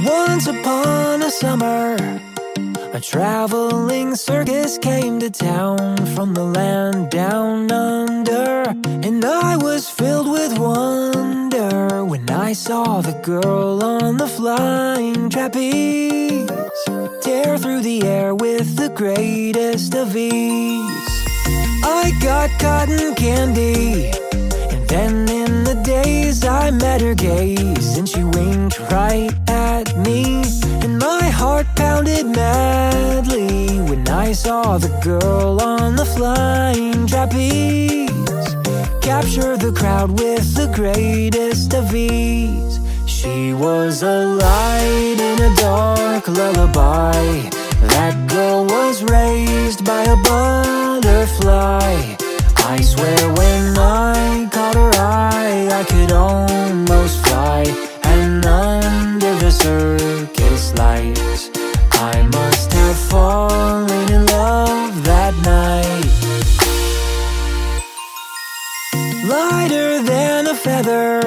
Once upon a summer, a traveling circus came to town from the land down under, and I was filled with wonder when I saw the girl on the flying trapeze tear through the air with the greatest of ease. I got cotton candy, and then in the daze I met her gaze, and she winked right at me, and my heart pounded madly when I saw the girl on the flying trapeze capture the crowd with the greatest of ease. She was a light in a dark lullaby. That girl was raised by a butterfly. I swear when I caught her eye, I could almost fly. And under the circus lights, I must have fallen in love that night. Lighter than a feather,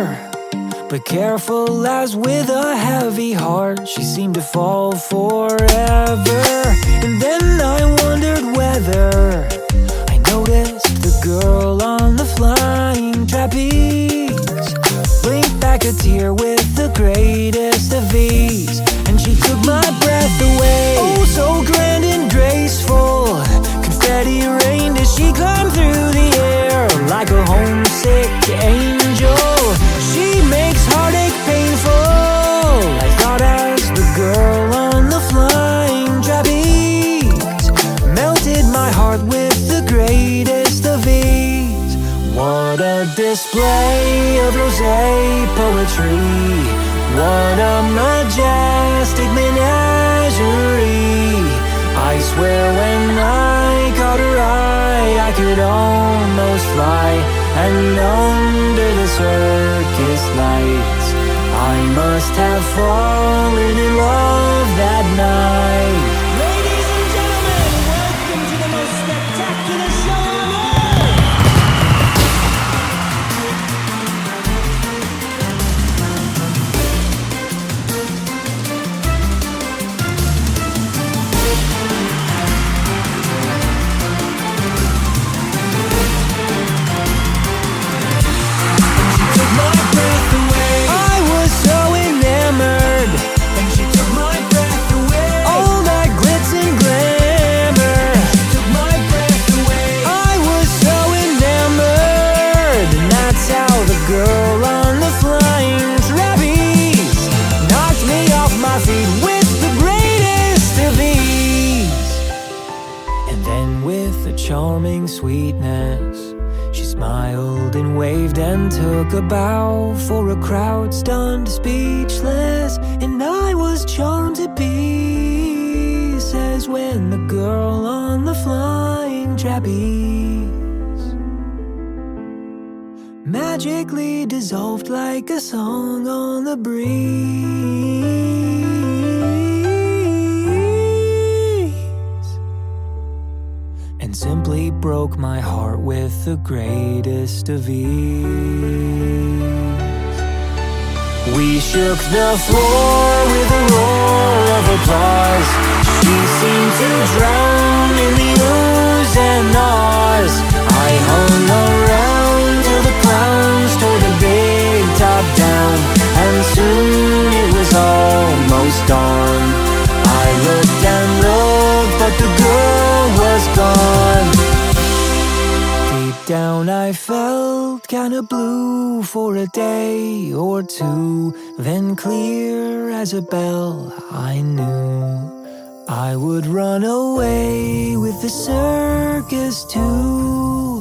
but careful as with a heavy heart, she seemed to fall forever. And then I wondered whether I noticed the girl on the flying trapeze blink back a tear with the greatest of ease, and she took my breath away. Oh, so grand and graceful, confetti rained as she climbed through the air like a homesick angel. She makes heartache painful, I thought, as the girl on the flying trapeze melted my heart with the greatest of ease. What a display of rosé poetry, what a majestic menagerie. I swear when I caught her eye, I could almost fly. And under the circus lights, I must have fallen in love that night. Ladies and gentlemen, welcome to the most spectacular show on earth! Charming sweetness, she smiled and waved and took a bow for a crowd stunned speechless, and I was charmed to pieces when the girl on the flying trapeze magically dissolved like a song on the breeze and simply broke my heart with the greatest of ease. We shook the floor with a roar of applause. She seemed to drown in the oohs and ahs. I hung around till the clowns tore the big top down, and soon it was almost dawn. I looked and looked, but the girl was gone. Deep down I felt kinda blue for a day or two, then clear as a bell I knew I would run away with the circus too.